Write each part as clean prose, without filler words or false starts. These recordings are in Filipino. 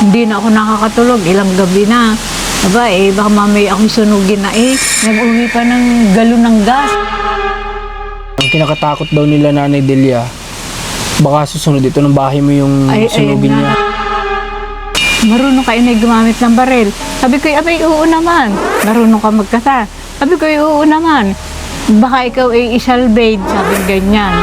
Hindi na ako nakakatulog, ilang gabi na. Aba baka mamaya akong sunugin na Nag-uwi pa ng galon ng gas. Ang kinakatakot daw nila Nanay Delia, baka susunod ito ng bahay mo yung sunugin niya. Marunong kayo na gumamit ng baril. Sabi ko, abay, oo naman. Marunong ka magkasa. Sabi ko, oo naman. Baka ikaw ay isalvage, sabi ganyan.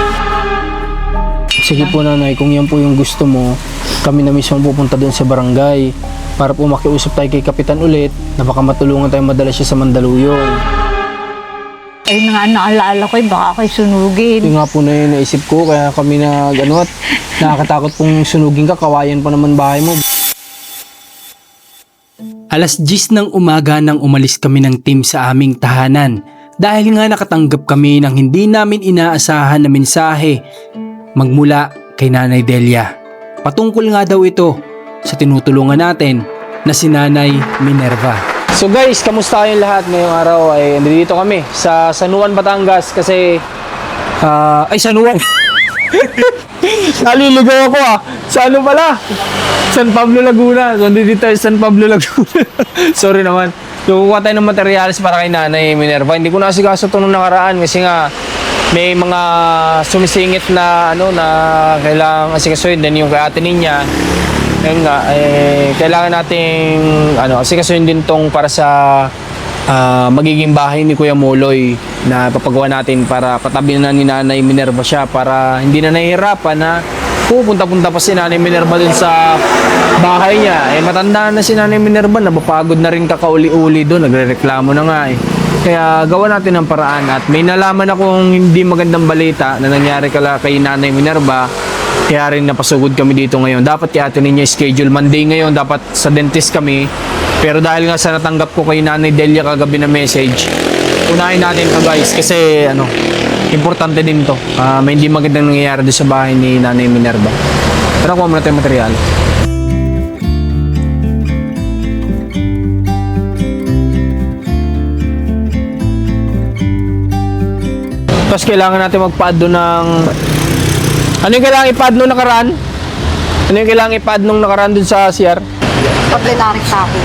Sige po Nanay, kung yan po yung gusto mo, kami na mismo pupunta doon sa barangay para po makiusap tayo kay Kapitan ulit na baka matulungan tayo madala siya sa Mandaluyong. Ay nga, naalaala ko, baka ako'y sunugin. Yung nga po na yun, naisip ko, kaya kami at nakakatakot pong sunugin ka, kawayan pa naman bahay mo. Alas 10 ng umaga nang umalis kami ng team sa aming tahanan dahil nga nakatanggap kami ng hindi namin inaasahan na mensahe magmula kay Nanay Delia. Patungkol nga daw ito sa tinutulungan natin na si Nanay Minerva. So guys, kamusta kayong lahat? Ngayong araw ay nandito kami sa San Juan, Batangas kasi San Juan. Naliligaw ako Sa ano pala? San Pablo, Laguna. So nandito tayo San Pablo, Laguna. Sorry naman. So kukuha tayo ng materials para kay Nanay Minerva. Hindi ko nasikaso ito nung nakaraan kasi nga may mga sumisingit na na kailangang asikasuhin. Then yung kay Ate Ninya, yun nga, kailangan nating asikasuhin din tong para sa magiging bahay ni Kuya Moloy na papagawa natin para patabi na ni Nanay Minerva siya para hindi na nahihirapan na pupunta-punta pa si Nanay Minerva dun sa bahay niya. Matanda na si Nanay Minerva, napapagod na rin kakauli-uli doon, nagrereklamo na nga Kaya gawa natin ng paraan at may nalaman akong hindi magandang balita na nangyari kay Nanay Minerva. Kaya rin napasugod kami dito ngayon. Dapat kay Ate Ninya schedule Monday ngayon, dapat sa dentist kami. Pero dahil nga sa natanggap ko kay Nanay Delia kagabi na message, unahin natin to guys kasi importante din to. May hindi magandang nangyayari doon sa bahay ni Nanay Minerva. Tara, kuha muna tayong material. Tapos kailangan natin magpa-add doon ng... Ano yung kailangan ipa-add nung nakaraan? Ano yung kailangan ipa-add nung nakaraan doon sa CR? Pag-electric sa akin.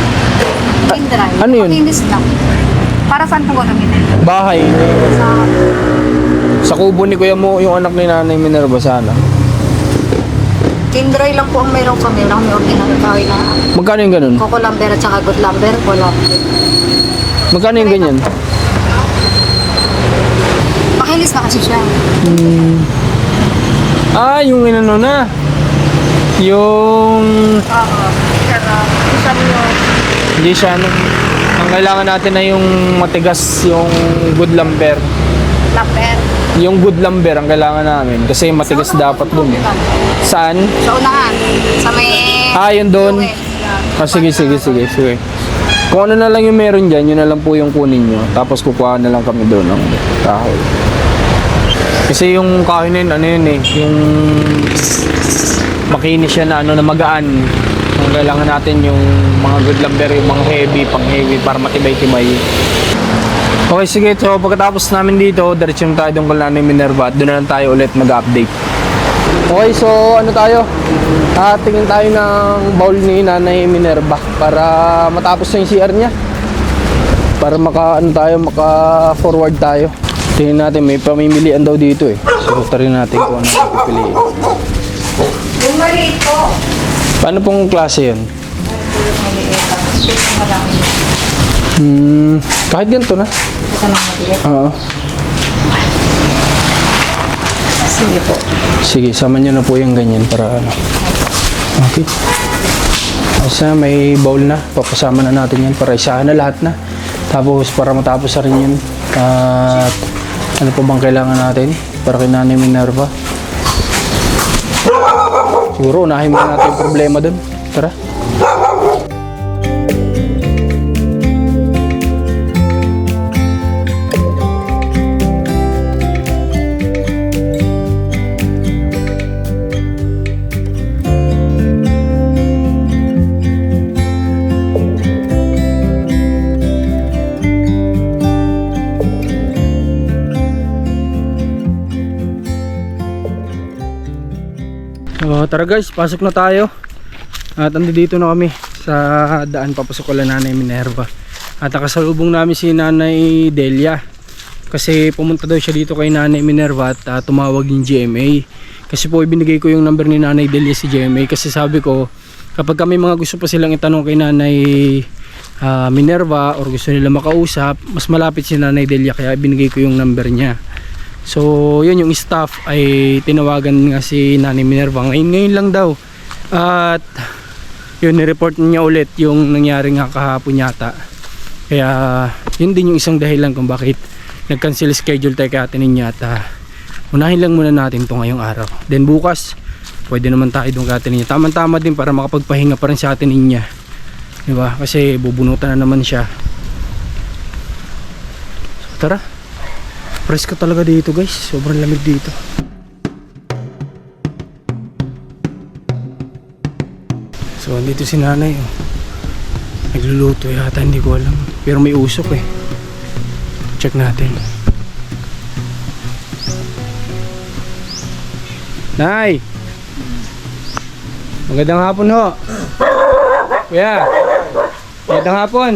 Indrive. Ano yun? Makinis lang. Para saan po gagamitin? Bahay. Sa Sa kubo ni Kuya mo, yung anak ni Nanay Minerva sana. Kindray lang po ang mayroon kami. Wala kami ordinal kawin na Magkano yung ganun? Coco Lumber at saka Good Lumber. Wala. Magkano yung ganyan? Makinis na kasi siya. Yung inano na. Yung... Oo. Pero, isang yung Hindi siya Ang kailangan natin na yung matigas, yung good lumber. lumber. Yung good lumber ang kailangan namin kasi matigas dapat dun. Saan? Sa unahan. Sa may... Yun doon. Sige. Sige. Kung ano na lang yung meron dyan, yun na lang po yung kunin nyo. Tapos kukuha na lang kami doon ng kahoy. Kasi yung kahoy na yun, yung makinis siya na na magaan. Ang kailangan natin yung mga good lumber, yung mga pang heavy para matibay-tibay. Okay, sige. So pagkatapos namin dito, diretso na tayo doon kay Nanay Minerva at doon na lang tayo ulit mag-update. Okay, so tayo? Tingin tayo ng bowl ni Nanay Minerva para matapos na yung CR niya. Para maka-forward tayo. Tingnan natin, may pamimilian daw dito So tarin natin kung ano pipiliin. Yung maliit po. Paano pong klase yun? Kahit ganito na. Ito lang maliit. Oo. Sige po. Sige, sama nyo na po yung ganyan para Okay. Isa may bowl na. Papasama na natin yan para isahan na lahat na. Tapos para matapos na rin yun. At ano po bang kailangan natin para kay Nanay Minerva? Siguro unahin muna natin yung problema dun. Tara. Tara guys, pasok na tayo. At andito na kami sa daan papasok ko lang Nanay Minerva. At nakasalubong namin si Nanay Delia. Kasi pumunta daw siya dito kay Nanay Minerva at tumawag yung GMA. Kasi po ibinigay ko yung number ni Nanay Delia si GMA. Kasi sabi ko kapag kami mga gusto pa silang itanong kay Nanay Minerva or gusto nila makausap, mas malapit si Nanay Delia kaya ibinigay ko yung number niya. So yun yung staff ay tinawagan nga si Nanay Minerva ngayon lang daw. At yun ni-report niya ulit yung nangyari nga kahapon yata. Kaya yun din yung isang dahilan kung bakit nag-cancel schedule tayo kay Ate Ninya. At unahin lang muna natin to ngayong araw. Then bukas pwede naman tayo doon kay Ate Ninya. Tama-tama din para makapagpahinga pa rin si Ate Ninya, diba? Kasi bubunutan na naman siya. So tara, presko talaga dito guys, sobrang lamig dito. So dito si nanay, oh. Nagluluto yata, hindi ko alam. Pero may usok eh. Check natin. Nay! Magandang hapon ho. Kuya, magandang hapon.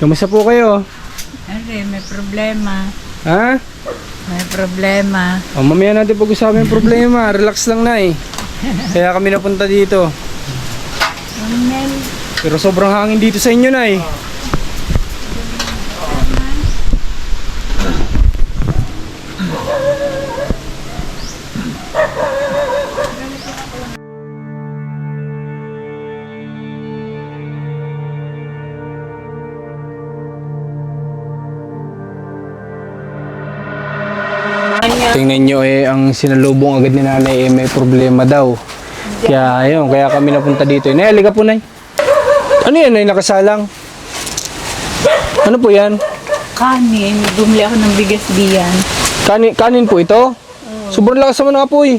Kamusta po kayo? Ari, may problema. Ha? May problema. O, mamaya natin pag-usapan yung problema. Relax lang na eh. Kaya kami napunta dito. Pero sobrang hangin dito sa inyo na eh. Tingnan nyo eh, ang sinalubong agad ni nanay eh, may problema daw. Kaya ayun, kaya kami napunta dito. Nay, halika po nay. Ano yan nay, nakasalang? Ano po yan? Kanin. Bumili ako ng bigas diyan. Kanin po ito? Sobrang lakas naman ng apoy.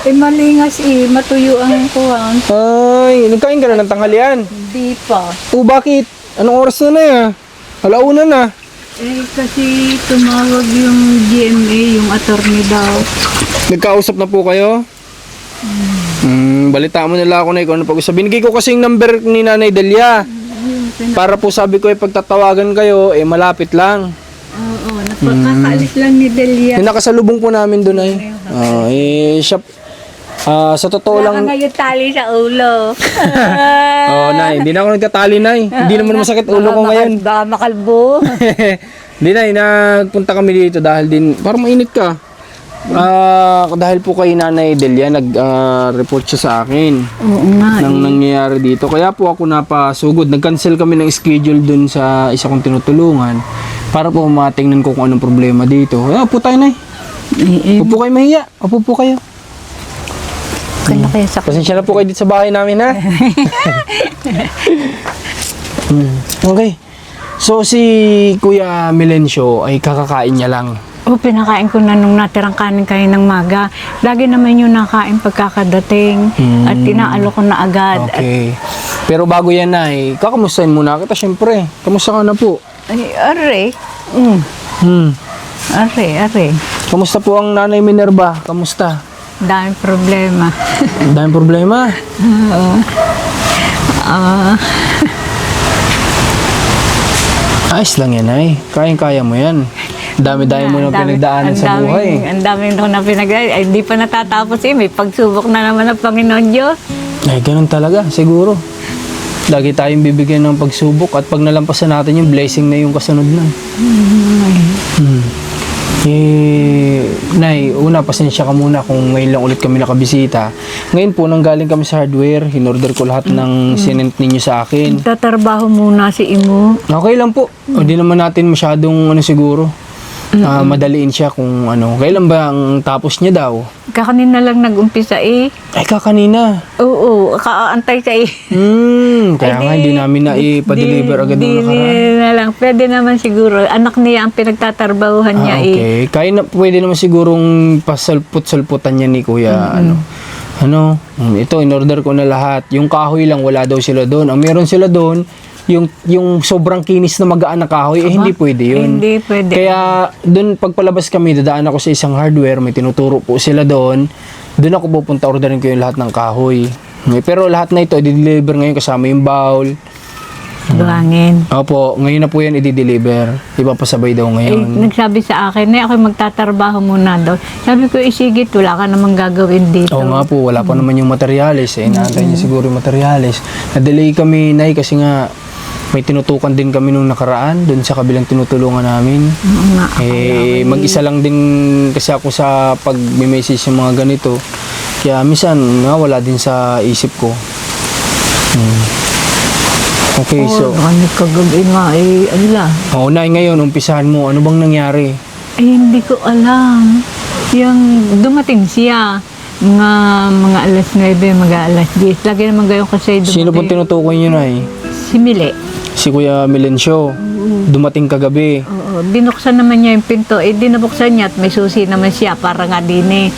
Eh, malingas eh. Matuyo ang kuhan. Ay, nagkain ka na ng tanghalian. Hindi pa. O bakit? Anong oras na na ya? Alauna na. Eh, kasi tumawag yung GMA, yung attorney daw. Nagkausap na po kayo? Balita mo nila ako na kung ano pag-usap. Binigay ko kasi yung number ni Nanay Delia. Para po sabi ko pagtatawagan kayo, malapit lang. Oo, napakakaalis lang ni Delia. Yung nakasalubong po namin doon ay. Siya, sa totoo Wala lang. ka ngayon tali sa ulo. Nay, hindi na ako nagtatali, Nay. Hindi naman masakit ulo ko ngayon. Baka makalbo. Hindi, Nay, nagpunta kami dito dahil din, parang mainit ka. Dahil po kay Nanay Delia, nag-report siya sa akin. Oo nga. Nang nangyayari dito. Kaya po ako napasugod. Nag-cancel kami ng schedule dun sa isa kong tinutulungan para po matingnan ko kung anong problema dito. Upo tayo, Nay. Upo kayo mahiya. Upo po kayo. Kaya kaya sa Pasensya na po kayo dito sa bahay namin, ha? Okay. So, si Kuya Melencio ay kakakain niya lang. pinakain ko na nung natirang kanin kayo ng maga. Lagi naman yung nakain pagkakadating at inaalo ko na agad. Okay. Pero bago yan, Nay, kakamustahin muna kita, syempre. Kamusta ka na po? Ay, are. Are. Kamusta po ang Nanay Minerva? Kamusta? Daming problema. Ang daming problema. Ayos lang yan, Nay. Kayang-kaya mo yan. Dami-dami mo na pinagdaanan sa buhay. Ang daming ko na pinagdaanan. Ay, di pa natatapos eh. May pagsubok na naman ng Panginoon Diyos. Ay, ganun talaga, siguro. Lagi tayong bibigyan ng pagsubok at pag nalampasan natin yung blessing na yung kasunod na. Nay, una, pasensya ka muna kung ngayon lang ulit kami nakabisita. Ngayon po, nang galing kami sa hardware, hinorder ko lahat ng sinent ninyo sa akin. Tatrabaho muna si Imo. Okay lang po. O di naman natin masyadong siguro. Madaliin siya kung ano. Kailan ba ang tapos niya daw? Kakanina lang nag-umpisa eh. Ay, kakanina. Oo, kaantay siya eh. Kaya nga hindi namin na ipa-deliver agad ng nakaraan. Na lang. Pwede naman siguro. Anak niya ang pinagtatrabahuhan niya eh. Okay. Kaya na, pwede naman sigurong pasalput-salputan niya ni Kuya. Ito, in-order ko na lahat. Yung kahoy lang, wala daw sila doon. Ang meron sila doon, yung sobrang kinis na magaan na kahoy, hindi pwede yun. Hindi pwede. Kaya doon pagpalabas kami, dadaan ako sa isang hardware, may tinuturo po sila doon. Doon ako pupunta, orderin ko yung lahat ng kahoy. Pero lahat na ito, i-deliver ngayon kasama yung bowl. Buhangin. Opo, ngayon na po yan i-deliver. Ipapasabay daw Eh, ngayon. nagsabi sa akin, ako magtatrabaho muna daw. Sabi ko, isigit, wala ka namang gagawin dito. Oo nga po, wala pa naman yung materialis. Inaantay niya siguro yung materialis. Na-delay kami, Nay, kasi nga may tinutukan din kami nung nakaraan doon sa kabilang tinutulungan namin. Oo nga, Mag-isa lang din kasi ako sa pag-message yung mga ganito. Kaya minsan nga wala din sa isip ko. Okay, so... Kagabi nga, ano lang. Oo, Nay, ngayon, umpisahan mo. Ano bang nangyari? Hindi ko alam. Yung dumating siya, mga alas 9, mga alas 10. Lagi naman gayon kasi dumating. Sino pong tinutukoy niyo, Nay? Si Mili. Si Kuya Milencio. Dumating kagabi. Oo, binuksan naman niya yung pinto. Dinabuksan niya at may susi naman siya para nga din eh.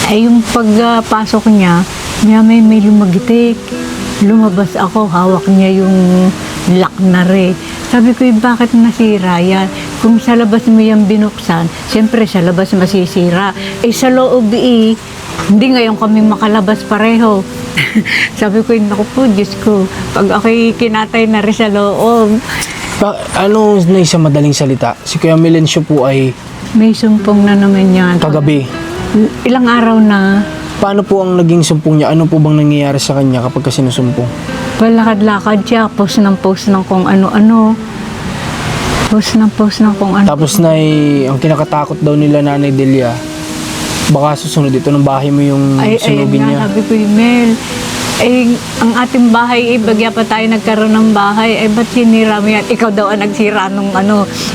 Ay yung pagpasok niya, may lumagitik. Lumabas ako, hawak niya yung lock na re. Sabi ko, bakit nasira yan? Kung sa labas mo yung binuksan, siyempre sa labas masisira. Sa loob hindi ngayon kami makalabas pareho. Sabi ko, naku po, Diyos ko, pag ako'y kinatay na rin sa loob. Ano na sa madaling salita? Si Kuya Milencio po ay May sumpong na naman yan. kagabi. Ilang araw na, Paano po ang naging sumpong niya? Ano po bang nangyayari sa kanya kapag kasi nasumpong? palakad-lakad siya, post ng kung ano-ano. Post ng kung ano. Tapos na ang kinakatakot daw nila Nanay Delia, baka susunod ito ng bahay mo yung sunugin niya. Sabi ko, Mel, ang ating bahay, bagya pa tayo nagkaroon ng bahay, ba't sinira mo yan? Ikaw daw ang nagsira nung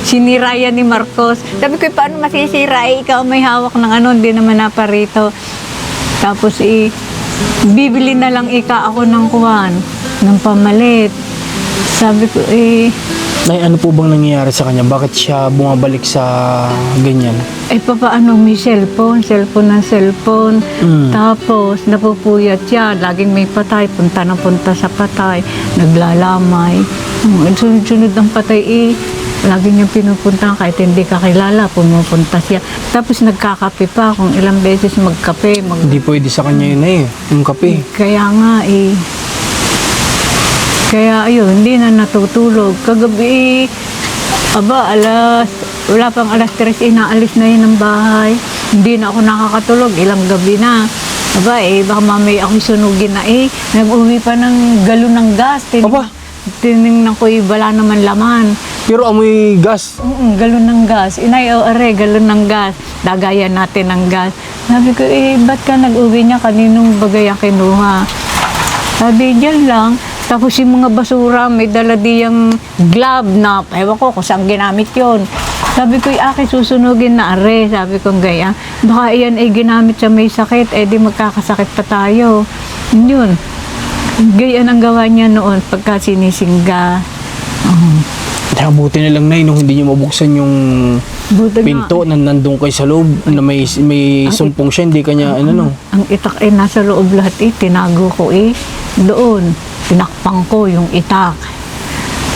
sinira yan ni Marcos. Sabi ko, paano masisira? Ikaw may hawak ng hindi naman naparito. Tapos, bibili na lang ako ng ng pamalit. Sabi ko, Nay, ano po bang nangyayari sa kanya? Bakit siya bumabalik sa ganyan? papaano may cellphone ng cellphone. Tapos, napupuyat siya. Laging may patay. Punta na punta sa patay. Naglalamay. Sunod-sunod ang patay lagi niyang pinupunta kahit hindi kakilala, pumupunta siya. Tapos nagkakape pa kung ilang beses magkape. Hindi pwede sa kanya yun yung kape. Kaya nga Kaya ayun, hindi na natutulog. Kagabi, wala pang alas 3, inaalis na yun ng bahay. Hindi na ako nakakatulog, ilang gabi na. Baka mamaya ako sunugin na Nag-uwi pa ng galon ng gas. Tinignan ko wala naman laman. Pero amoy gas. Galon ng gas. Galon ng gas. Dagayan natin ng gas. Sabi ko, ba't ka nag-uwi niya? Kaninong bagay ang kinuha? Sabi, dyan lang. Tapos yung mga basura, may dala diyang glove na, ewan ko kung saan ginamit yon. Sabi ko, akin susunugin na Sabi ko, gaya. Baka iyan ginamit sa may sakit, di magkakasakit pa tayo. Yun. Gaya ang gawa niya noon pagka sinisingga. Buti na lang, Nay, nung hindi niyo mabuksan yung pinto na nandun kayo sa loob, na may sumpong siya, hindi kanya, Ang itak nasa loob lahat tinago ko doon. Tinakpang ko yung itak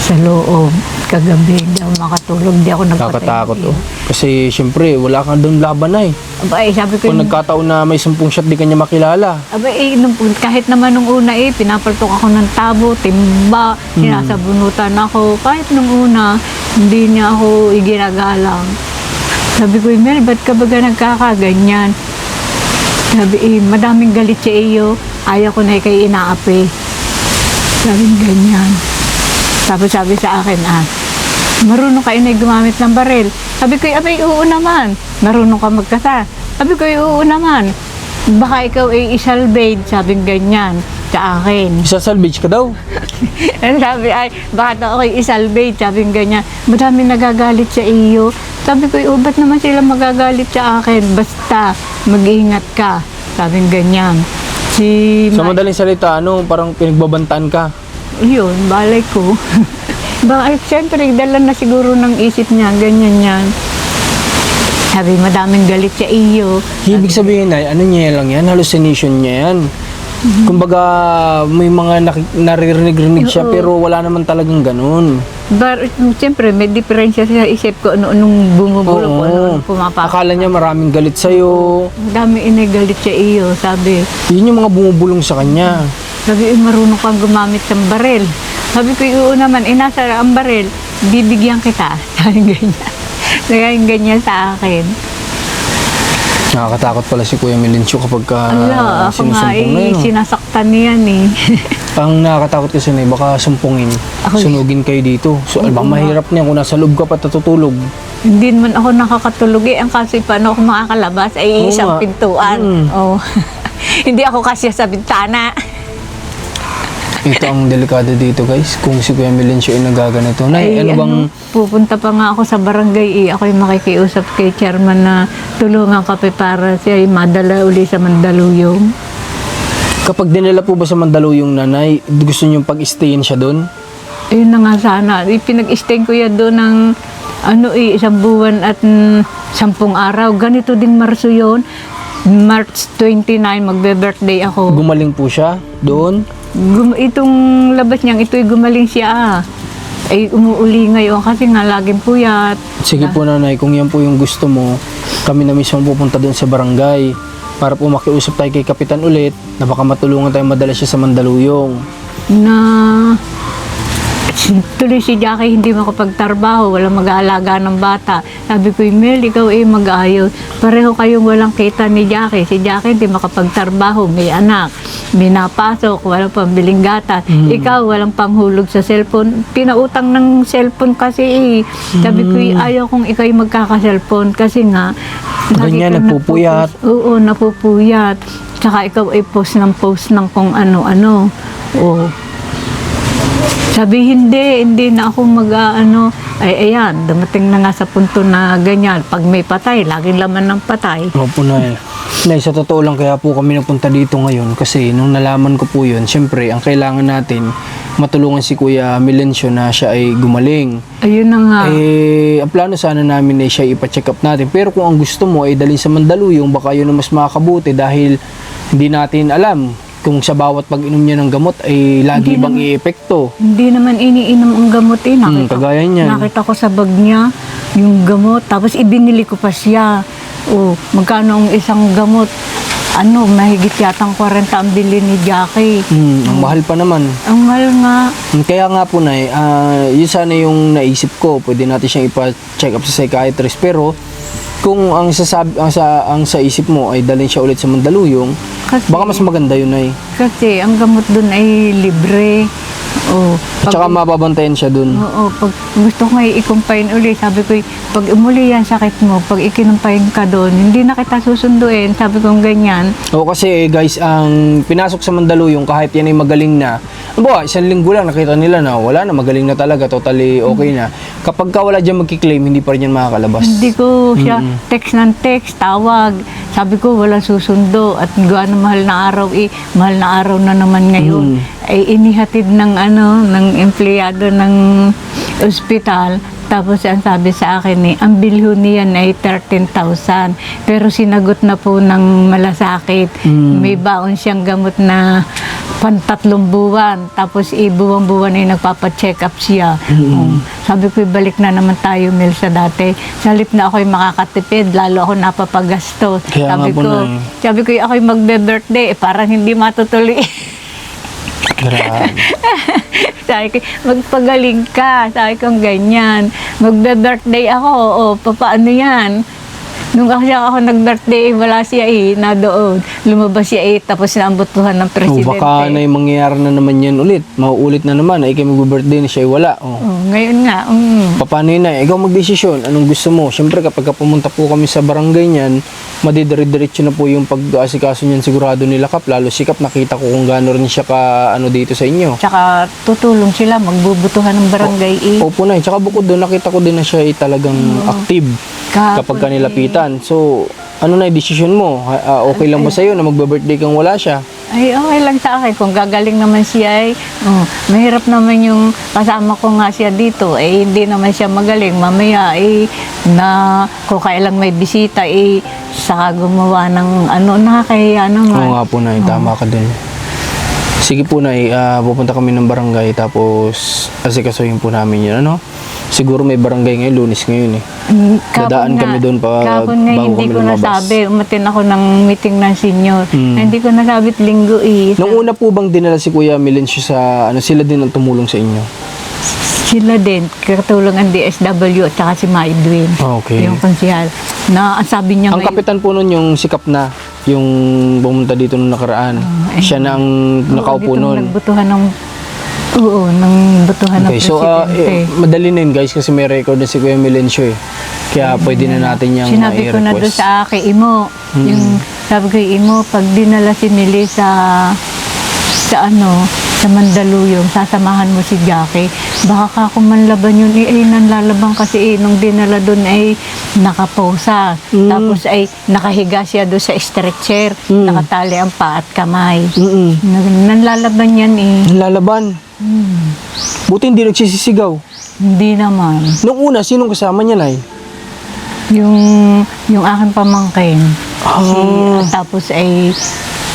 sa loob. Kagabi, di ako makatulog, di ako nagpatay. Nakakatakot, Kasi, syempre, wala kang doon laban, Nay. Sabi ko, Kung nagkataon na may sumpong siya, di kanya makilala. kahit naman nung una pinapaltok ako ng tabo, timba, sinasabunutan ako. Kahit nung una, hindi niya ako iginagalang. Sabi ko, Mel, ba't ka baga nagkakaganyan? Sabi, madaming galit sa iyo. Ayaw ko na kay inaapi. Sabi, ganyan. Tapos sabi sa akin, marunong kayo na gumamit ng baril. Sabi ko, oo naman. Marunong ka magkasa. Sabi ko, oo naman. Baka ikaw isalvage, sabi ganyan sa akin. Isa-salvage ka daw. Sabi, baka daw ako isalvage, sabi ganyan. Madami nagagalit sa iyo. Sabi ko, ba't naman sila magagalit sa akin? Basta, mag-ingat ka. Sabi ganyan. Sa madaling salita, parang pinagbabantaan ka. Yun, balay ko. Siyempre, dala na siguro ng isip niya, ganyan yan. Sabi, madaming galit sa iyo. Ibig sabihin, Nay, ano niya lang yan? Hallucination niya yan. Kumbaga, may mga naririnig-rinig siya, pero wala naman talagang ganun. Siyempre, may diferensya sa isip ko ano-anong bumubulong ko, ano-anong pumapasok. Akala niya maraming galit sa'yo. Ang dami inigalit sa iyo, sabi. Yun yung mga bumubulong sa kanya. Sabi, marunong kang gumamit ng baril. Sabi ko, oo naman, nasa ang baril, bibigyan kita. Sabi ganyan. Sabi ganyan sa akin. Nakakatakot pala si Kuya Melencio kapag Ala, ako nga sinusumpong na yun. Oh. sinasaktan niyan eh. Ang nakakatakot kasi na baka sumpungin, sunugin kayo dito. So, bang mahirap niya kung nasa loob ka pa natutulog. Hindi naman ako nakakatulog eh. Ang kasi paano ako makakalabas ay Oo isang nga. pintuan. Oh. Hindi ako kasi sa bintana. Ito ang delikado dito guys, kung si Kuya Melencio ay nagaganito. Nay, ano bang... Pupunta pa nga ako sa barangay eh. Ako yung makikiusap kay chairman na tulungan kape para siya ay madala uli sa Mandaluyong. Kapag dinala po ba sa Mandaluyong nanay, gusto niyong pag-stayin siya doon? Ayun na nga sana. Pinag-stay ko yan doon ng isang buwan at 10 araw. Ganito din Marso yun. March 29, magbe-birthday ako. Gumaling po siya doon? Itong labas niyang, ito'y gumaling siya. Ay umuuli ngayon kasi nga laging puyat. Sige po nanay, kung yan po yung gusto mo, kami na mismo pupunta doon sa barangay para po makiusap tayo kay Kapitan ulit na baka matulungan tayo madala siya sa Mandaluyong. Na tuloy si Jackie hindi makapagtrabaho, walang mag-aalaga ng bata. Sabi ko, Mel, ikaw mag-ayos. Pareho kayong walang kita ni Jackie. Si Jackie hindi makapagtrabaho, may anak, may napasok, walang pambiling gatas. Ikaw, walang panghulog sa cellphone. Pinautang ng cellphone kasi eh. Sabi ko, ayaw kong ikaw magkaka-cellphone kasi nga, Ganyan, lagi ka nagpupuyat. Oo, napupuyat. Tsaka ikaw ay post ng kung ano-ano. Oo. Sabi, hindi na ako ay ayan, dumating na nga sa punto na ganyan. Pag may patay, laging laman ng patay. Opo nay. Nay, sa totoo lang kaya po kami napunta dito ngayon kasi nung nalaman ko po yun, syempre, ang kailangan natin, matulungan si Kuya Melencio na siya ay gumaling. Ayun na nga. Ang plano sana namin ay siya ipa-check up natin. Pero kung ang gusto mo ay dalhin sa Mandaluyong, baka yun ang mas makakabuti dahil hindi natin alam kung sa bawat pag-inom niya ng gamot ay lagi Hindi bang i-epekto. Hindi naman iniinom ang gamot eh. Kagaya niyan. Nakita ko sa bag niya yung gamot. Tapos ibinili ko pa siya. O, magkano ang isang gamot? Mahigit yatang 40 ang bili ni Jackie. Ang mahal pa naman. Ang mahal nga. Kaya nga po nay, yun sana yung naisip ko. Pwede natin siyang ipa-check up sa psychiatrist. Pero kung ang sa isip mo ay dalhin siya ulit sa Mandaluyong, baka mas maganda yun ay. Kasi ang gamot doon ay libre. At saka mababantayan siya dun. Oo, pag gusto ko i-confine uli, sabi ko, pag umuli yan sakit mo, pag ikinumpine ka doon, hindi na kita susunduin, sabi ko ganyan. O kasi guys, ang pinasok sa Mandaluyong kahit yan ay magaling na, isang linggo lang nakita nila na wala na, magaling na talaga, totally okay na. Kapag ka wala dyan magkiklaim, hindi pa rin yan makakalabas. Hindi ko siya text ng text, tawag. Sabi ko, walang susundo. At gaano mahal na araw mahal na araw na naman ngayon. Ay inihatid ng empleyado ng ospital. Tapos ang sabi sa akin ang bilho niyan ay 13,000. Pero sinagot na po ng malasakit. May baon siyang gamot na pan-3 buwan. Tapos buwan-buwan ay nagpapacheck up siya. Sabi ko, balik na naman tayo, Mel, sa dati. Sa halip na ako'y makakatipid, lalo ako napapagastos. Kaya Sabi ko, ako'y magbe-birthday, parang hindi matutuloy. Grabe. Sabi ko, magpagaling ka. Sabi ko, ganyan. Magbe-birthday ako. Paano yan? Nung ako nag-birthday, wala siya na doon. Lumabas siya tapos naambutuhan ng presidente. Baka na yung mangyayari na naman yan ulit. Mauulit na naman. Ay, kayo mag-birthday na siya wala. Ngayon nga. Paano yun na? Ikaw magdesisyon. Anong gusto mo? Siyempre, kapag pumunta po kami sa barangay niyan, madidire-diretso na po yung pag-asikaso niyan sigurado nila Kap. Lalo si Kap, nakita ko kung gaano rin siya dito sa inyo. Tsaka tutulong sila, magbubutuhan ng barangay Opo na. Tsaka bukod doon, nakita ko din na siya ay talagang active kapag kanilapitan. So, desisyon mo? Okay lang ba sa'yo na magbe-birthday kang wala siya? Ay, okay lang sa akin. Kung gagaling naman siya mahirap naman yung kasama ko nga siya dito. Hindi naman siya magaling. Mamaya, kung kailang may bisita, saka gumawa ng nakakahiya naman. Oo nga po na, tama ka din. Sige po na, pupunta kami ng barangay tapos asikasuhin po namin yun, ano? Siguro may barangay ngayon, Lunes ngayon eh. Dadaan kami doon pa Kahapon nga bago hindi kami ko lumabas. nasabi. Umatin ako ng meeting ng senior. Hindi ko nasabi linggo eh. Nung una po bang dinala si Kuya Milencio sa, ano, sila din ang tumulong sa inyo? Sila din, katulong ang DSW at saka si Ma Edwin. Okay. Yung konsihal. Na ang sabi niya Ang kapitan po nun yung sikap na, yung pumunta dito nung nakaraan. Siya na ang nakaupo nun. Nagbutuhan ng butuhan ng Okay, so presidente. madali na yun guys kasi may record na si Kuya Milencio eh. Kaya pwede na natin yung Sinabi ko na doon i-request. sa akin, Imo, yung sabi ko, Imo, pag dinala si Mili sa Mandaluyong, sasamahan mo si Jackie. Baka kung manlaban yun, ay nanlalaban kasi nung dinala doon ay nakaposa. Tapos ay nakahiga siya doon sa stretcher. Nakatali ang paa at kamay. Nanlalaban yan Lalaban. Buti hindi nagsisisigaw. Hindi naman. Nung una, sinong kasama niya, Nay? Yung aking pamangkin. Tapos ay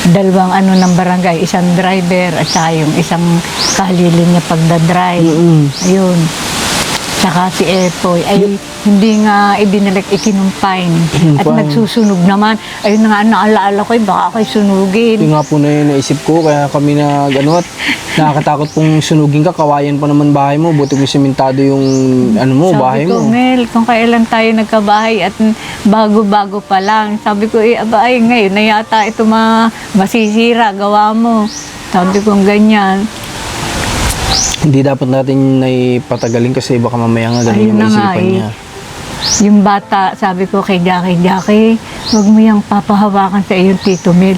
dalawang ng barangay, isang driver at saka yung isang kahalilin niya pagdadrive. Ayun. Saka si Epoy ay hindi nga ibinalik, ikinumpine. At nagsusunog naman. Ayun na nga, naalaala ko, baka ako'y sunugin. Yung nga po na yun, naisip ko, kaya kami at nakakatakot kung sunugin ka, kawayan pa naman bahay mo, buti kung simentado yung bahay Sabi ko, mo. Mel, kung kailan tayo nagkabahay at bago-bago pa lang. Sabi ko, ay ngayon na yata ito masisira, gawa mo. Sabi ko, ganyan. Hindi dapat natin naipatagalin kasi baka mamaya nga ganun Ayun yung na nga isipan niya. Yung bata, sabi ko kay Jackie, huwag mo yung papahawakan sa iyong Tito Mel.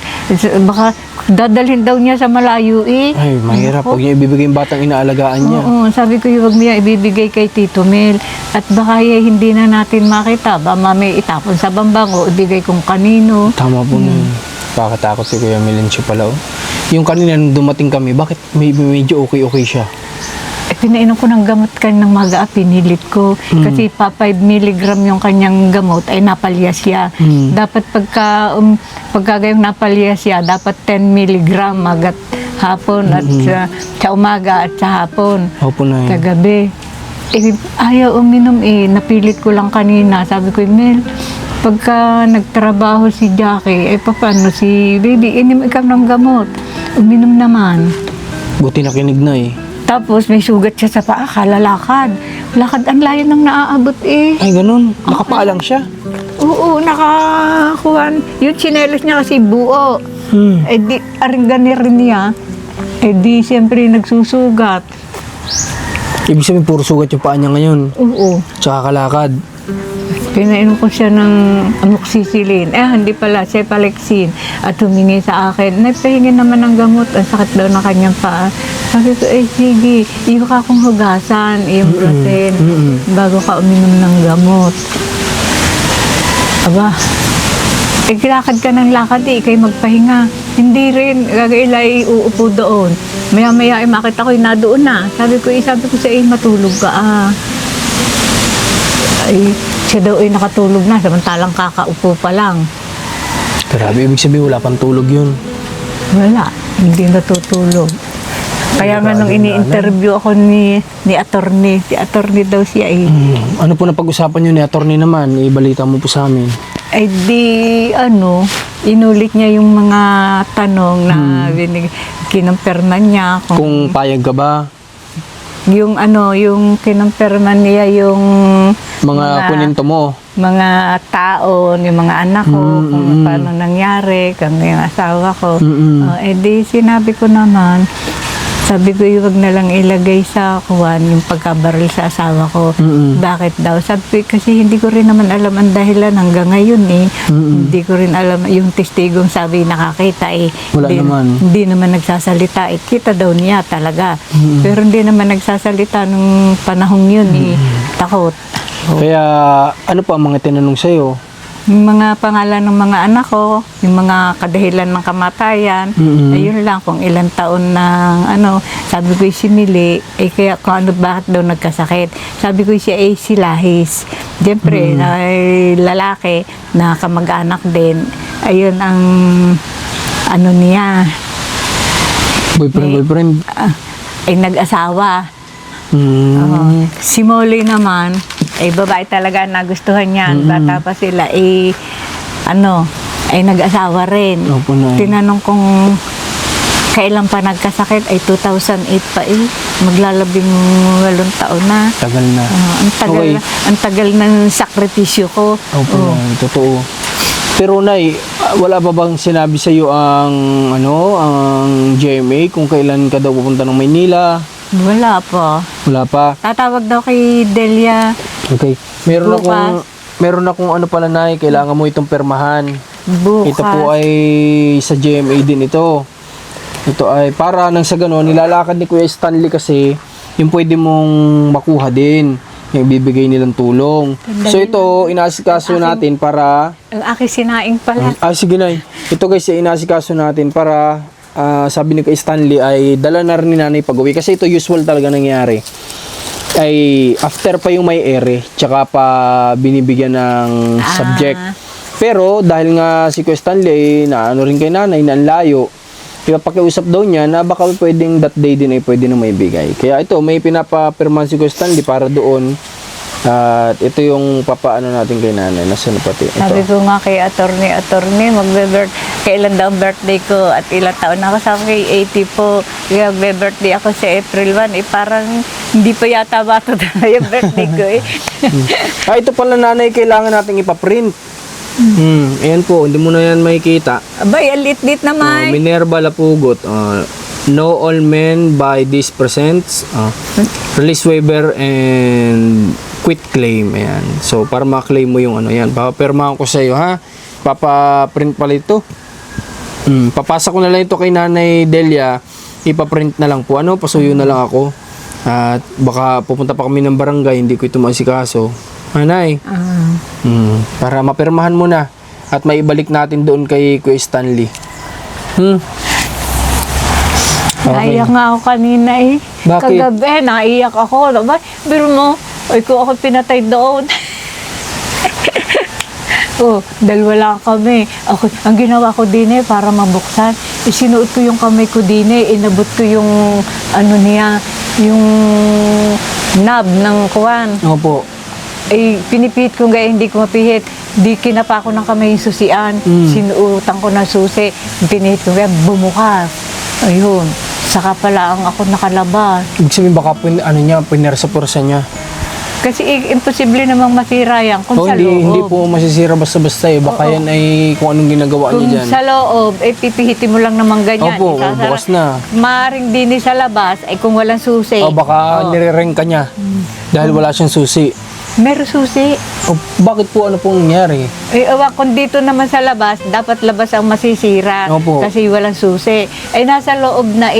Baka dadalhin daw niya sa malayo Ay, mahirap. Huwag niya ibibigay yung batang inaalagaan niya. Oo, sabi ko huwag mo yung ibibigay kay Tito Mel. At baka hindi na natin makita. Ba mamay itapon sa bambang o ibigay kung kanino. Tama po na yun. Nakakatakot si Kuya Milencio pala. Yung kanina nung dumating kami, bakit medyo okay siya? Pinainom ko ng gamot kanyang maga, pinilit ko. Kasi 5 milligram yung kanyang gamot ay napalyas siya. Dapat pagka gayong napalyas siya, dapat 10 milligram magat hapon at sa umaga at sa hapon. Opo na yun. Kagabi. Ayaw uminom napilit ko lang kanina. Sabi ko, Mel, pagka nagtrabaho si Jackie, paano si baby, inim ikaw ng gamot. Uminom naman. Buti nakinig na eh. Tapos may sugat siya sa paa, kalalakad. Lakad ang layo ng naaabot Ay, ganun. Nakapaalang siya. Oo, nakakuhan. Yung tsinelas niya kasi buo. Di, aringgan rin niya. Di, siyempre nagsusugat. Ibig sabihin, puro sugat yung paa niya ngayon. Oo. Tsaka kalakad. Pinainom ko siya ng amoxicillin. Hindi pala, cephalexin. At humingi sa akin, nagpahingi naman ng gamot. Ang sakit daw ng kanyang paa. Sabi ko, sige, iyo ka kong hugasan, yung protein, bago ka uminom ng gamot. Aba, lakad ka ng lakad ikay magpahinga. Hindi rin, gagailay uupo doon. Maya-maya makita ko na doon na. Sabi ko sa matulog ka Ay, siya daw nakatulog na, samantalang kakaupo pa lang. Grabe, ibig sabihin wala pang tulog yun. Wala, hindi natutulog. Kaya nga nung ini-interview ako ni attorney, si attorney daw siya Ano po na pag-usapan nyo ni attorney naman? Ibalita mo po sa amin. Ay di, inulit niya yung mga tanong na kinumperman niya. Kung payag ka ba? Yung kinumperman niya yung Mga kuninto mo. mga tao, yung mga anak ko, kung paano nangyari, kung yung asawa ko. Di sinabi ko naman, sabi ko wag na lang ilagay sa kuwan yung pagkabaril sa asawa ko. Bakit daw? Sabi ko, kasi hindi ko rin naman alam ang dahilan hanggang ngayon Hindi ko rin alam yung testigong sabi nakakita Wala naman. Hindi naman nagsasalita. Kita daw niya talaga. Pero hindi naman nagsasalita nung panahong yun takot. Kaya ano pa ang mga tinanong sa'yo? Yung mga pangalan ng mga anak ko, yung mga kadahilan ng kamatayan, ayun lang kung ilang taon ng sabi ko si Mili, kaya kung bakit daw nagkasakit. Sabi ko siya si Lahis. Siyempre, lalaki na kamag-anak din. Ayun ang niya. Boyfriend. Ay nag-asawa. Hmm. Si Molly naman, ay babae talaga nagustuhan niyan. Bata pa sila, ay nag-asawa rin. Opo, Nay. Tinanong kong kailan pa nagkasakit, ay 2008 pa eh. Maglalabing 8 taon na. Tagal na. Okay. Ang tagal ng sakripisyo ko. Opo, Nay. Totoo. Pero Nay, wala ba bang sinabi sa iyo ang GMA kung kailan ka daw pupunta ng Maynila? Wala pa. Wala pa. Tatawag daw kay Delia. Okay. Meron Bukas. akong ano pala, Nay, kailangan mo itong permahan. Bukas. Ito po ay sa GMA din ito. Ito ay para nang sa gano'n, nilalakad ni Kuya Stanley kasi yung pwede mong makuha din, yung bibigay nilang tulong. So ito, inaasikaso natin para... Ang aking sinaing pala. sige, Nay. Ito guys, inaasikaso natin para sabi ni Kuya Stanley ay dala na rin ni Nanay pag-uwi. Kasi ito usual talaga nangyari. Ay after pa yung may ere, tsaka pa binibigyan ng subject. Pero dahil nga si Kuya Stanley na ano rin kay Nanay na ang layo, ipapakiusap daw niya na baka pwedeng that day din ay pwede na may bigay. Kaya ito, may pinapapirman si Kuya Stanley para doon. At ito yung papaano natin kay Nanay. Nasaan na pati? Sabi Ito. ko nga kay attorney, kailan daw ang birthday ko at ilang taon na ako. Sabi kay 80 po, kaya magbe-birthday ako sa April 1. Parang hindi pa yata bata na yung birthday ko eh. Ito pala, Nanay, kailangan natin ipaprint. Ayan po, hindi mo na yan makikita. Abay, ang lit-lit naman. Minerva Lapugot. Know all men by this presents. Release waiver and quit claim. Ayan. So, para ma-claim mo yung ano yan. Papapirmahan ko sa iyo, ha? Papaprint pala ito. Papasa ko na lang ito kay Nanay Delia. Ipaprint na lang po. Pasuyo na lang ako. At baka pupunta pa kami ng barangay. Hindi ko ito masikaso. Nanay. Para mapirmahan mo na. At maibalik natin doon kay Kuya Stanley. Naiyak nga ako kanina eh. Bakit? Kagabi, naiyak ako. Pero mo, ay ko ako pinatay doon. Dalawa lang kami. Ang ginawa ko din eh, para mabuksan, isinuot ko yung kamay ko din eh, inabot ko yung, yung knob ng kuwan. Opo. Pinipihit ko gaya, hindi ko mapihit. Di kinapa ko ng kamay yung susian. Sinuutan ko ng susi. Pinihit ko gaya, bumukas. Ayun. Saka pala ang ako nakalabas. Ibig sabihin baka pinersa-pursa niya. Kasi imposible namang masira yan kung sa loob. Hindi po masisira basta-basta eh. Baka yan ay kung anong ginagawa Kung niya dyan. sa loob, pipihitin mo lang naman ganyan. Opo, bukas na. Maring din sa labas, ay kung walang susi. Baka nire-ring ka niya. Dahil wala siyang susi. Meron susi. Bakit po ano pong nangyari? Kung dito naman sa labas, dapat labas ang masisira. Opo. Kasi walang susi. Nasa loob na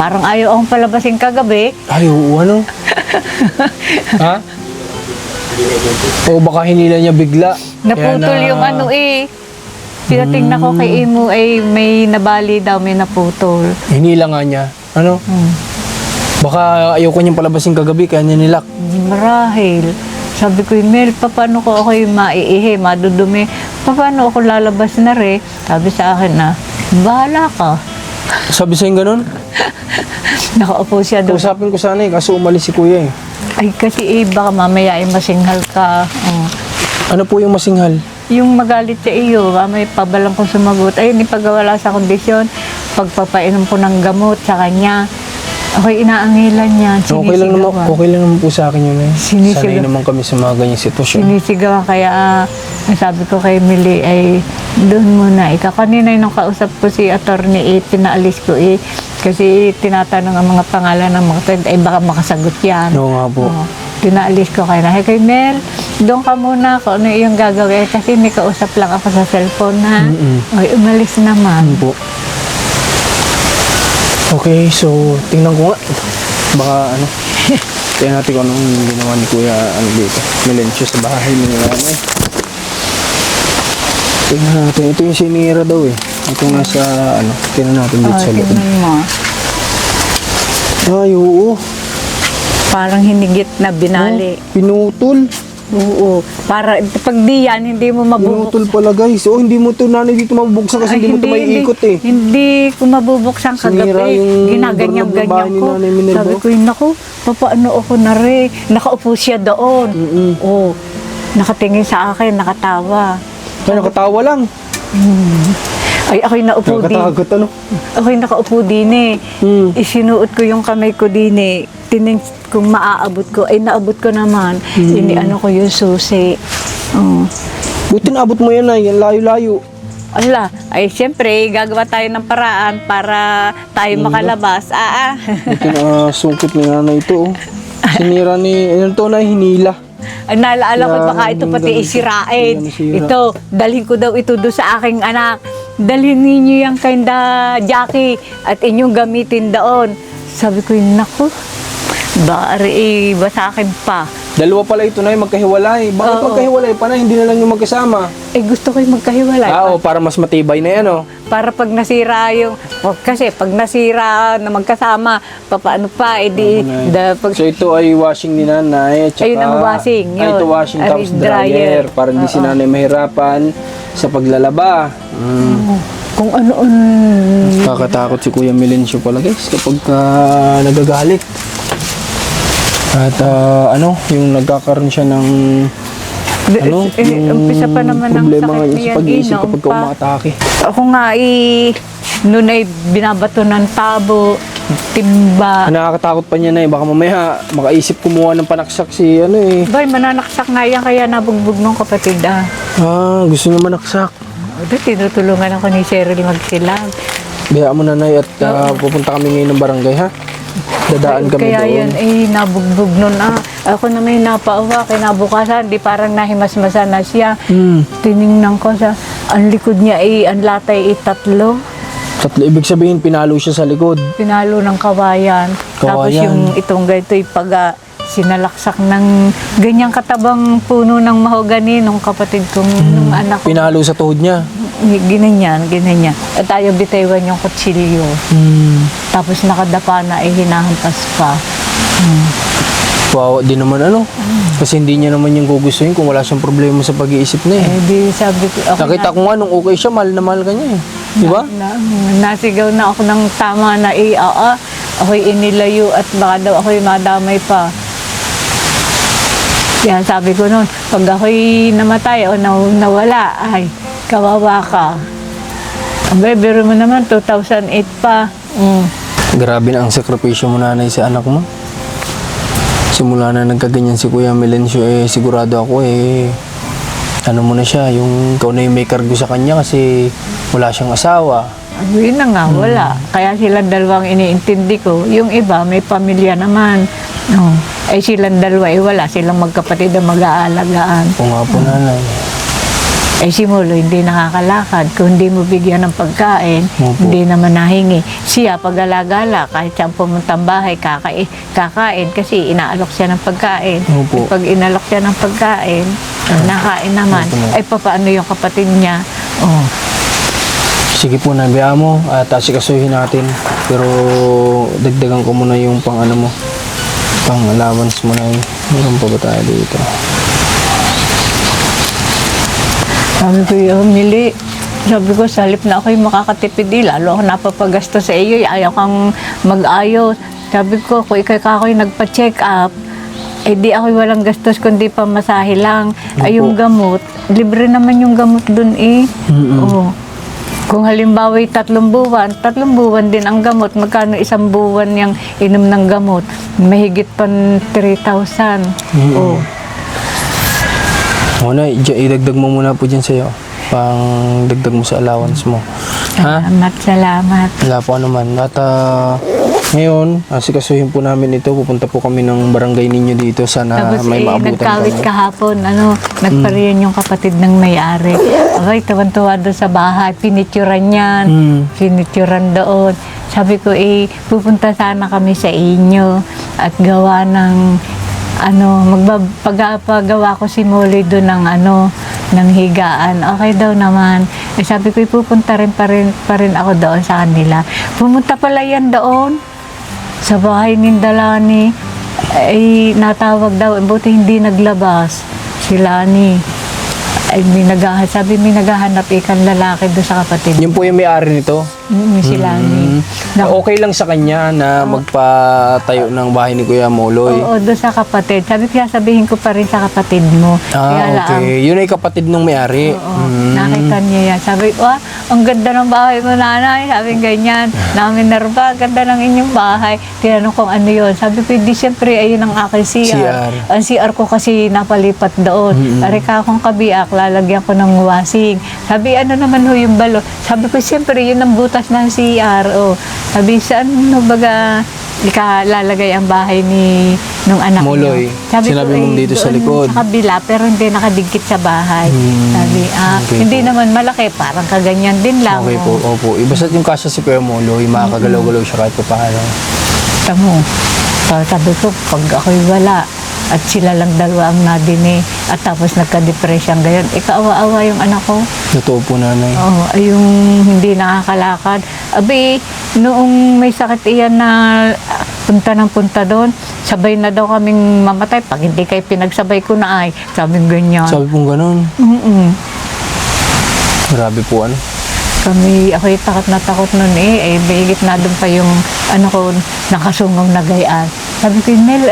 parang ayaw akong palabasin kagabi. Ay, ano? Ha? Baka hinila niya bigla. Naputol yung Tinatingnan ko kay Imo may nabali daw, may naputol. Hinila nga niya. Ano? Baka ayaw ko niyang palabasin kagabi, kaya niya nilak. Marahil. Sabi ko, Mel, paano ko ako maiihi, madudumi? Paano ako lalabas na rin? Sabi sa akin na, bahala ka. Sabi sa'yo ganun? Nakaupo siya doon. Kausapin ko sana kaso umalis si kuya eh. Ay, kasi baka mamaya masinghal ka. Ano po yung masinghal? Yung magalit sa iyo, may pabalang kong sumagot. Ayun, ipagawala sa kondisyon. Pagpapainom ko ng gamot sa kanya. Ako'y inaangilan niya. Okay lang naman po sa akin yun eh. Sinisigaw. Sanay naman kami sa mga ganyang sitwasyon. Sinisigawan kaya sabi ko kay Millie ay doon muna. Kanina nung kausap ko si attorney pinaalis ko kasi tinatanong ang mga pangalan ng mga friend baka makasagot yan. Oo nga po. Pinaalis ko kay Mel, doon ka muna kung ano yung gagawin kasi may kausap lang ako sa cellphone ha. Ay, umalis naman. Po. Okay, so tingnan ko nga. Baka tingnan natin kung anong ginawa ni Kuya dito. Melencio sa bahay ni Nanay. Tingnan natin. Ito yung sinira daw eh. Ito nga sa tingnan natin dito sa loob. Tingnan mo. Ay, oo. Parang hinigit na binali. Pinutol. Oo. Para pag di yan, hindi mo mabubuksan. Pinutol pala guys. Oh, hindi mo to nanay dito mabubuksan kasi hindi mo to maiikot eh. Hindi ko mabubuksan Sinira kagabi. yung Ginaganyan-ganyan doorknob ng bahay ni ko. Nanay Minerva. Sabi ko, naku, papaano ako na rin. Nakaupo siya doon. Oo. Nakatingin sa akin, nakatawa. Kaya nakatawa lang. Ay, ako'y naupo din. Nakakatakot ano. Ako'y nakaupo din eh. Isinuot ko yung kamay ko din eh. Tining kung maaabot ko. Ay, naabot ko naman. Iniano ko yung susi. Oo. Buti naabot mo yan ay, yan layo-layo. Ala, ay siyempre, gagawa tayo ng paraan para tayo makalabas. Buti na sungkit ni nanay ito oh. Sinira ni, ano to na, hinila. Ay, naalala ko, baka ito pati ganun. isirain. Yan, nasira. Ito, dalhin ko daw ito doon sa aking anak. Dalhin ninyo yung kinda Jackie at inyong gamitin doon. Sabi ko, naku, bari ba sa akin pa? Dalawa pala ito na magkahiwalay. Bakit Oo. magkahiwalay pa na? Hindi na lang yung magkasama. Eh, gusto ko yung magkahiwalay. Oo, para mas matibay na yan oh. Para pag nasira yung, kasi pag nasira na magkasama, paano pa, edi, pag, So ito ay washing ni nanay. Tsaka, Ayun ang washing, Ay, yun. ito washing Ay, tapos dryer. dryer. Para hindi si nanay mahirapan sa paglalaba. kung ano, Kakatakot si Kuya Melencio pala guys kapag nagagalit. At yung nagkakaroon siya ng umpisa pa naman ng problema sakit ngayon niya, sa pag-iisip noon kapag pa. umatake. Ako nga, noon ay binabato ng tabo, timba. Nakakatakot pa niya na baka mamaya makaisip kumuha ng panaksak si Bay, mananaksak nga yan, kaya nabugbog ng kapatid gusto niya manaksak. Tinutulungan ako ni Cheryl magsilag. Biyaan mo nanay at pupunta kami ngayon ng barangay ha. Dadaan kami Kaya doon. yan, nabugbog nun Ako na may napauwa, kinabukasan, di parang nahimasmasan na siya. Tiningnan ko sa, ang likod niya ang latay tatlo. Tatlo, ibig sabihin pinalo siya sa likod. Pinalo ng kawayan. Tapos Kawayan. yung itong ganito, sinalaksak ng ganyang katabang puno ng mahogani nung kapatid kong, nung anak ko. Pinalo sa tuhod niya. Ginanyan. At ayaw bitawan yung kutsilyo. Tapos nakadapa na, hinahampas pa. Wow, di naman Kasi hindi niya naman yung gugustuhin kung wala siyang problema sa pag-iisip na Di sabi ko, ako Nakita ko nga nung okay siya, mahal na mahal ka niya Di ba? nasigaw na ako ng tama na ako'y inilayo at baka daw ako'y madamay pa. Yan sabi ko noon, pag ako'y namatay o nawala, ay, kawawa ka. Biro mo naman, 2008 pa. Grabe na ang sakripisyo mo nanay sa anak mo. Simula na nagkaganyan si Kuya Melencio, sigurado ako ano mo na siya, yung ikaw na yung may cargo sa kanya kasi wala siyang asawa. Yun na nga, wala. Kaya silang dalawang iniintindi ko. Yung iba, may pamilya naman. Ay silang dalawa, wala. Silang magkapatid na mag-aalagaan. Kung nga po nanay. Ay si Molo, hindi nakakalakad. Kung hindi mo bigyan ng pagkain, Opo. hindi naman nahingi. Siya, pag-alagala, kahit siyang pumuntang bahay, kakain kasi inaalok siya ng pagkain. Opo. Pag inalok siya ng pagkain, nakain naman. Opo. Ay, paano yung kapatid niya? Sige po, nabiyaan mo at asikasuhin natin. Pero dagdagan ko muna yung pang allowance mo na yun. Meron pa ba tayo dito? Sabi ko, Mili, sabi ko, sa halip na ako'y makakatipid, lalo ako napapagasto sa iyo, ayaw kang mag-ayos. Sabi ko, kung ako'y nagpa-check up, di ako'y walang gastos kundi pamasahe lang. Ay, yung gamot, libre naman yung gamot dun Oo. Kung halimbawa 3 buwan din ang gamot, magkano 1 buwan yung inom ng gamot? Mahigit pa 3,000. Oo. Idagdag mo muna po dyan sa'yo. Pang dagdag mo sa allowance mo. Ha? Salamat. Wala po naman. At ngayon, asikasuhin po namin ito. Pupunta po kami ng barangay ninyo dito. Sana Tapos may maabutan nagkawit kami. kahapon, nagpariyan yung kapatid ng may-ari. Okay, tuwan-tuwa doon sa bahay, pinituran yan, pinituran doon. Sabi ko, pupunta sana kami sa inyo at gawa ng, magpagawa ko si Molly doon ng, ng higaan. Okay daw naman. Sabi ko, pupunta pa rin ako doon sa kanila. Pumunta pala yan doon sa bahay ni Dalani. Natawag daw, buti hindi naglabas. Sila ni, ay sabi may naghahanap ikan lalaki doon sa kapatid. Yun po yung may-ari nito. Sila ni. Okay lang sa kanya na magpatayo ng bahay ni Kuya Moloy. Oo, doon sa kapatid. Sabi ko, sabihin ko pa rin sa kapatid mo. Kaya Okay. Yun ay kapatid ng may-ari. Oo, nakita niya yan. Sabi ko, ang ganda ng bahay mo, nanay. Sabi ganyan. Namin Nerva, ganda ng inyong bahay. Tinanong kong ano yun. Sabi ko, di siyempre, ayun ang aking CR. CR. Ang CR ko kasi napalipat doon. Arika akong kabiak, lalagyan ko ng wasing. Sabi, ano naman ho yung balo? Sabi ko, siyempre, yun ang butas ng CR. Oh. Sabi, saan mo baga lalagay ang bahay nung anak Moloy. niyo? Sinabi mo dito sa doon likod. Sa kabila, pero hindi nakadikit sa bahay. Sabi, okay hindi po. naman malaki, parang kaganyan din lang. Okay po, opo. Ibasta't yung kasya si Kuya Moloy, makakagalaw-galaw siya kahit pa paano. Tamo. Sabi ko, pag ako'y wala, at sila lang dalawa ang nadini, at tapos nagka-depression gayon, ikaawa-awa yung anak ko. Totoo po, nanay. Oo, ay yung hindi nakakalakad. Abi, noong may sakit iyan na punta ng punta doon, sabay na daw kaming mamatay. Pag hindi kayo pinagsabay ko na ay, sabi ganyan. Sabi pong ganun. Grabe po, ano. Ako'y takot na takot nun ay bigit na doon pa yung, ko, nakasungaw na gayaan. Sabi ko, Mel,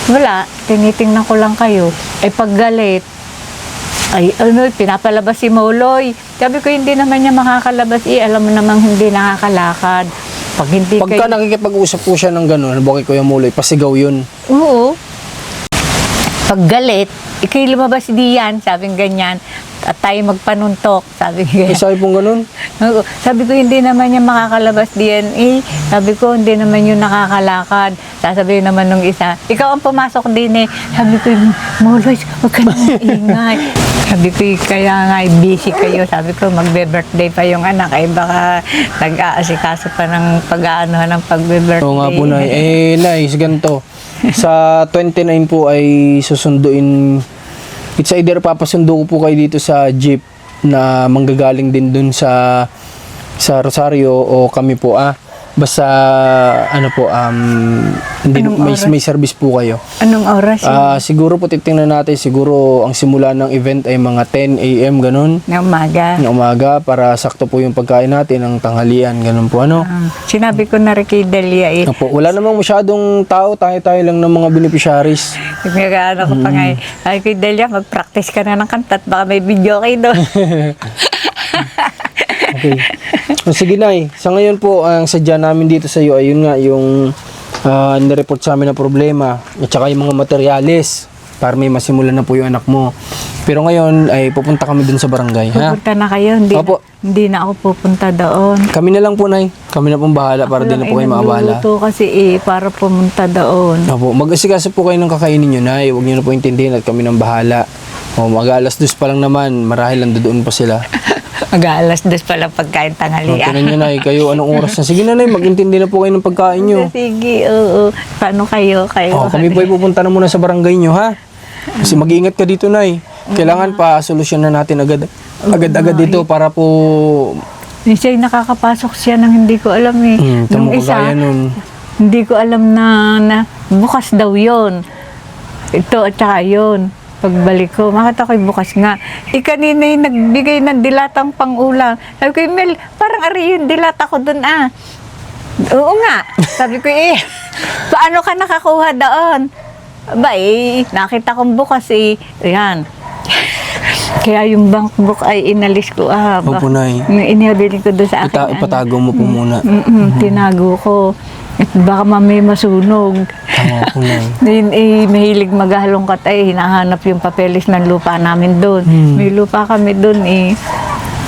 wala, tinitingnan ko lang kayo. Ay paggalit, pinapalabas si Moloy. Sabi ko, hindi naman niya makakalabas. Alam mo namang hindi nakakalakad. Pagka nakikipag-usap po siya ng gano'n, bakit Kuya Moloy, pasigaw yun. Oo. Paggalit, ikay lumabas diyan, sabing ganyan. At tayo magpanuntok, sabi Ay, ganyan. sabi pong ganun. Oo. Sabi ko, hindi naman niya makakalabas diyan. Sabi ko, hindi naman yun nakakalakad. Sasabihin naman nung isa, ikaw ang pumasok din eh. Sabi ko, Moloy, huwag ka nang ingay. Sabi ko, kaya nga, busy kayo. Sabi ko, magbe-birthday pa yung anak. Ay baka nag-aasikaso pa ng pag-aanohan ng pagbe-birthday. Oo nga po, nay. Nay, ganito. Sa 29 po ay susunduin. It's either papasundo ko po kayo dito sa jeep na manggagaling din dun sa Rosario o kami po basta hindi may service po kayo. Anong oras yun? Siguro po titingnan natin, siguro ang simula ng event ay mga 10 AM ganun Na umaga. ng umaga para sakto po yung pagkain natin ng tanghalian ganun po Sinabi ko na rin kay Delia Opo, wala namang masyadong tao, tayo lang ng mga beneficiaries. Nag-ano ko pa nga ay kay Delia, mag-practice ka na ng kanta at baka may video kayo doon. Okay. Sige, Nay. Sa ngayon po, ang sadya namin dito sa iyo ay yun nga, yung nireport sa amin na problema at saka yung mga materyales para may masimulan na po yung anak mo. Pero ngayon ay pupunta kami dun sa barangay. Pupunta na kayo, Opo. hindi na ako pupunta doon. Kami na lang po, Nay. Kami na pong bahala para din na po kayo maabala. Nagluluto kasi para pumunta doon. Opo. Mag-asikaso po kayo ng kakainin nyo, Nay. Huwag nyo na po intindihin at kami nang bahala. Mag-alas 2 pa lang naman. Marahil lang doon pa sila. Mag-aalas 2 pa lang pagkain tanghalian. Tinan nyo, Nay. Kayo anong oras na? Sige na, Nay. Mag-intindi na po kayo ng pagkain nyo. Sige, oo. Paano kayo? Kami po ay pupunta na muna sa barangay nyo, ha? Kasi mag-iingat ka dito, Nay. Kailangan pa solusyon na natin agad-agad dito para po Siya nakakapasok siya nang hindi ko alam eh. Nung isa, nun. hindi ko alam na bukas daw yon. Ito at saka yun. Pagbalik ko, makita ko'y bukas nga. Kanina yung nagbigay ng dilatang pang-ulam. Sabi ko, Mel, parang ari yung dilata ko dun Oo nga. Sabi ko, paano ka nakakuha doon? Nakita kong bukas Ayan. Kaya yung bank book ay inalis ko. Opo, Nay. Inihabilin ko doon sa akin. Ipatago mo po muna. Tinago ko. At baka mamay masunog. Tama po, Nay. Mahilig maghalongkat hinahanap yung papeles ng lupa namin doon. May lupa kami doon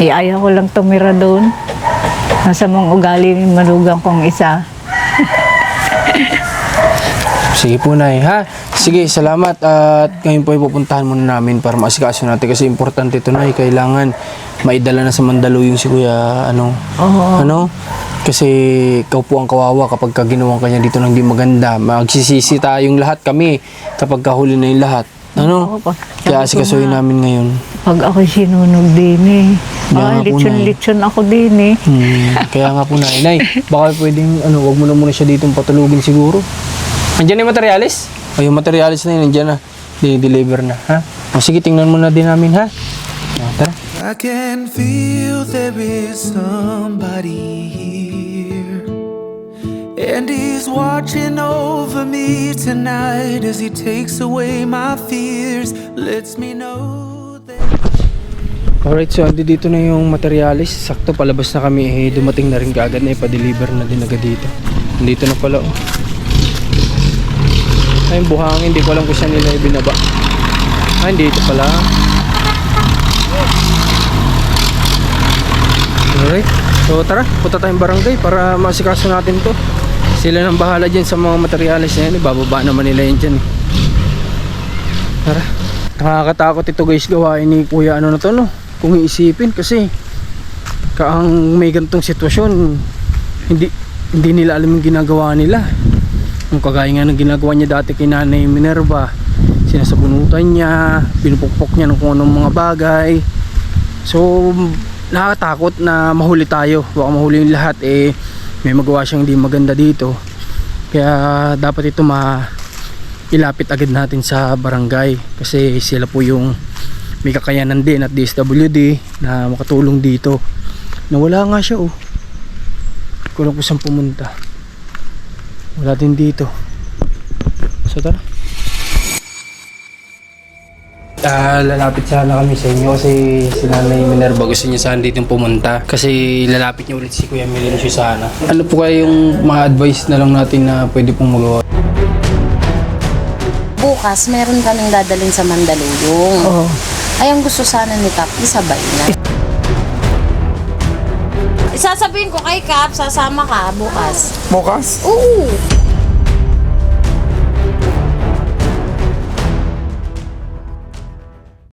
ayaw ko lang tumira doon. Nasa mong ugali ng malugang kong isa. Sige po, Nay, ha? Sige, salamat. At ngayon po ay pupuntahan muna namin para maasikaso natin kasi importante ito, Nay. Kailangan maidala na sa Mandaluyong si Kuya, Kasi ikaw po ang kawawa kapag ginawang kanya dito ng di maganda. Magsisisi tayong lahat kami kapag kahuli na yung lahat. Kaya asikasuhin namin ngayon. Pag ako'y sinunog din Kaya nga po, Nay. litson ako din Kaya nga po, Nay. Baka pwedeng, wag mo na muna siya dito patulugin siguro. Andiyan na yung materialis? Yung materialis na yun, nandiyan na. di-deliver na, ha? O sige, tingnan mo na din namin, ha? O, tara. I can feel there is somebody here, and he's watching over me tonight as he takes away my fears, lets me know that. Alright, so dito na yung materialis. Sakto palabas na kami, dumating na rin kaagad na ipa-deliver na din agad dito. Dito na pala, oh. Ay, yung buhangin, hindi ko alam kung saan nila ibinaba. Ay, dito pala. Alright, so tara, punta tayong barangay para masikaso natin to. Sila nang bahala dyan sa mga materialis na yan, bababa naman nila yan dyan. Tara, nakakatakot ito guys, gawain ni kuya ano na to, no? Kung iisipin kasi kaang may gantong sitwasyon, hindi nila alam yung ginagawa nila. Yung kagaya nga ng ginagawa niya dati kay Nanay Minerva, sinasabunutan niya, pinupukpok niya ng kung anong mga bagay. So nakakatakot na mahuli tayo, baka mahuli yung lahat, may magawa siyang hindi maganda dito. Kaya dapat ito ilapit agad natin sa barangay kasi sila po yung may kakayanan din at DSWD na makatulong dito. Nawala nga siya, oh. Kulang ko saan pumunta. Wala din dito. So tara. Lalapit sana kami sa inyo kasi si Nanay Minerva gusto niya sana dito pumunta kasi lalapit niya ulit si Kuya Melencio sana. Ano po kayo yung mga advice na lang natin na pwede pong magawa? Bukas, meron kaming dadalhin sa Mandaluyong. Oo. Ay, ang gusto sana ni Kap, isabay na. Isasabihin ko kay Kap, sasama ka bukas. Bukas? Oo.